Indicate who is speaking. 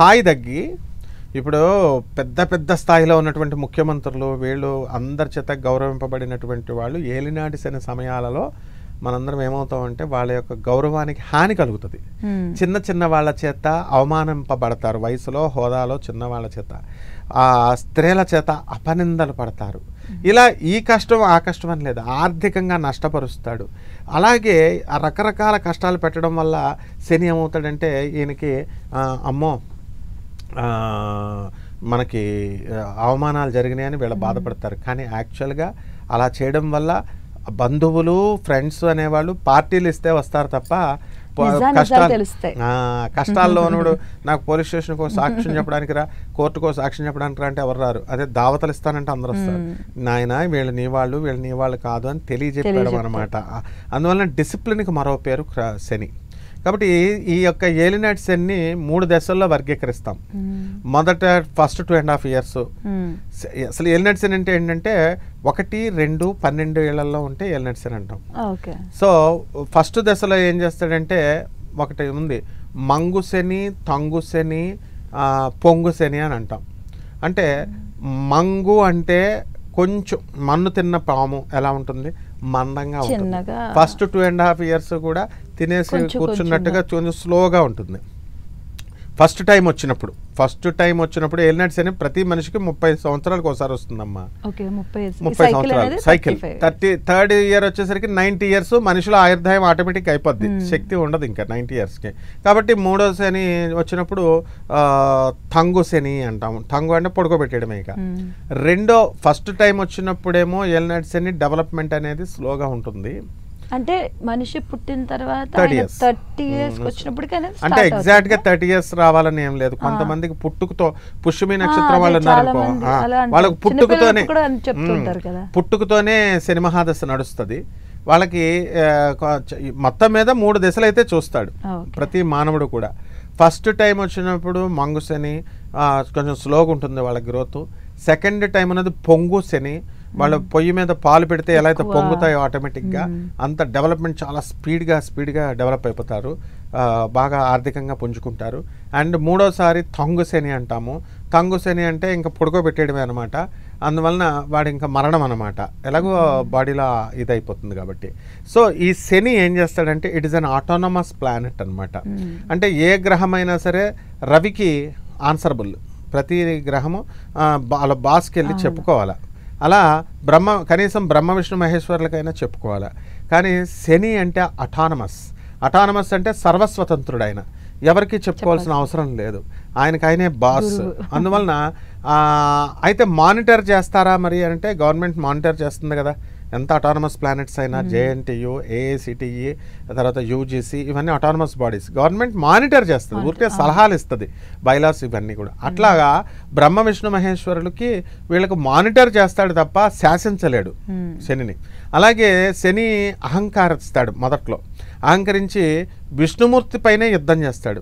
Speaker 1: స్థాయి తగ్గి ఇప్పుడు పెద్ద పెద్ద స్థాయిలో ఉన్నటువంటి ముఖ్యమంత్రులు వీళ్ళు అందరి చేత గౌరవింపబడినటువంటి వాళ్ళు ఏలినాటి శని సమయాలలో మనందరం ఏమవుతామంటే వాళ్ళ యొక్క గౌరవానికి హాని కలుగుతుంది. చిన్న చిన్న వాళ్ళ చేత అవమానింపబడతారు, వయసులో హోదాలో చిన్న వాళ్ళ చేత, ఆ స్త్రీల చేత అపనిందలు పడతారు. ఇలా ఈ కష్టం ఆ కష్టం అని లేదు, ఆర్థికంగా నష్టపరుస్తాడు. అలాగే ఆ రకరకాల కష్టాలు పెట్టడం వల్ల శని ఏమవుతాడంటే ఈయనకి అమ్మో మనకి అవమానాలు జరిగినాయని వీళ్ళు బాధపడతారు. కానీ యాక్చువల్గా అలా చేయడం వల్ల బంధువులు ఫ్రెండ్స్ అనేవాళ్ళు పార్టీలు ఇస్తే వస్తారు తప్ప కష్టాల్లో ఉన్నప్పుడు నాకు పోలీస్ స్టేషన్కో సాక్ష్యం చెప్పడానికి రా, కోర్టుకో సాక్ష్యం చెప్పడానికి రా అంటే ఎవరు రారు. అదే దావతలు ఇస్తానంటే అందరూ వస్తారు. నాయన వీళ్ళు నీ వాళ్ళు కాదు అని తెలియజెప్పడం అనమాట. అందువలన డిసిప్లిన్కి మరో పేరు శని. కాబట్టి ఈ యొక్క ఏలినాటి శని 3 దశల్లో వర్గీకరిస్తాం. మొదట ఫస్ట్ 2.5 years. అసలు ఏలినాటి శని అంటే ఏంటంటే 1, 2, 12 ఏళ్లలో ఉంటే ఏలినాటి శని అంటాం. సో ఫస్ట్ దశలో ఏం చేస్తాడంటే ఒకటి ఉంది, మంగు శని, తంగు శని, పొంగు శని అని అంటాం. అంటే మంగు అంటే కొంచెం మన్ను తిన్న పాము ఎలా ఉంటుంది, మందంగా ఉంటుంది. ఫస్ట్ 2.5 years కూడా తినేసి కూర్చున్నట్టుగా కొంచెం స్లోగా ఉంటుంది. ఫస్ట్ టైం వచ్చినప్పుడు ఏలినాటి శని ప్రతి మనిషికి 30 సంవత్సరాలకు ఒకసారి వస్తుందమ్మా. 30 సంవత్సరాలు సైకిల్. 33rd year వచ్చేసరికి 90 years మనుషుల ఆయుర్దాయం ఆటోమేటిక్ అయిపోద్ది, శక్తి ఉండదు ఇంకా 90 yearsకి. కాబట్టి 3వ శని వచ్చినప్పుడు తంగు శని అంటాము. తంగు అంటే పడుకోబెట్టడమే. ఇక ఫస్ట్ టైం వచ్చినప్పుడేమో ఏలినాటి శని డెవలప్మెంట్ అనేది స్లోగా ఉంటుంది.
Speaker 2: అంటే మనిషి పుట్టిన తర్వాత
Speaker 1: 30 years అంటే ఎగ్జాక్ట్ గా 30 years రావాలని ఏం లేదు. కొంతమందికి పుట్టుకతో పుష్యమి నక్షత్రం వాళ్ళు ఉన్నారనుకో, వాళ్ళకి పుట్టుకతోనే శని మహాదశ నడుస్తుంది. వాళ్ళకి మొత్తం మీద 3 దశలు అయితే చూస్తాడు ప్రతి మానవుడు కూడా. ఫస్ట్ టైం వచ్చినప్పుడు మంగు శని కొంచెం స్లోగా ఉంటుంది వాళ్ళ గ్రోత్. సెకండ్ టైం అనేది పొంగు శని, వాళ్ళు పొయ్యి మీద పాలు పెడితే ఎలా అయితే పొంగుతాయో ఆటోమేటిక్గా అంత డెవలప్మెంట్ చాలా స్పీడ్గా డెవలప్ అయిపోతారు, బాగా ఆర్థికంగా పుంజుకుంటారు. అండ్ 3వసారి తంగు శని అంటాము. తంగు శని అంటే ఇంకా పడుకోబెట్టేయడమే అనమాట. అందువలన వాడు ఇంకా మరణం అనమాట, ఎలాగో బాడీలో ఇదైపోతుంది కాబట్టి. సో ఈ శని ఏం చేస్తాడంటే it is an autonomous planet అనమాట. అంటే ఏ గ్రహమైనా సరే రవికి ఆన్సరబుల్, ప్రతి గ్రహము వాళ్ళ బాస్కి వెళ్ళి చెప్పుకోవాలి. అలా కనీసం బ్రహ్మ విష్ణు మహేశ్వరులకైనా చెప్పుకోవాలి. కానీ శని అంటే అటానమస్ అంటే సర్వస్వతంత్రుడు. ఆయన ఎవరికి చెప్పుకోవాల్సిన అవసరం లేదు, ఆయనకైనే బాస్. అందువలన అయితే మానిటర్ చేస్తారా మరి అంటే గవర్నమెంట్ మానిటర్ చేస్తుంది కదా. ఎంత అటానమస్ ప్లానెట్స్ అయినా JNTU, AICTE, తర్వాత UGC ఇవన్నీ అటానమస్ బాడీస్. గవర్నమెంట్ మానిటర్ చేస్తుంది, ఊరికే సలహాలు ఇస్తుంది, బైలాస్ ఇవన్నీ కూడా. అట్లాగా బ్రహ్మ విష్ణు మహేశ్వరులకి వీళ్ళకు మానిటర్ చేస్తాడు తప్ప శాసించలేడు శనిని. అలాగే శని అహంకారిస్తాడు. మొదట్లో అహంకరించి విష్ణుమూర్తి పైనే యుద్ధం చేస్తాడు.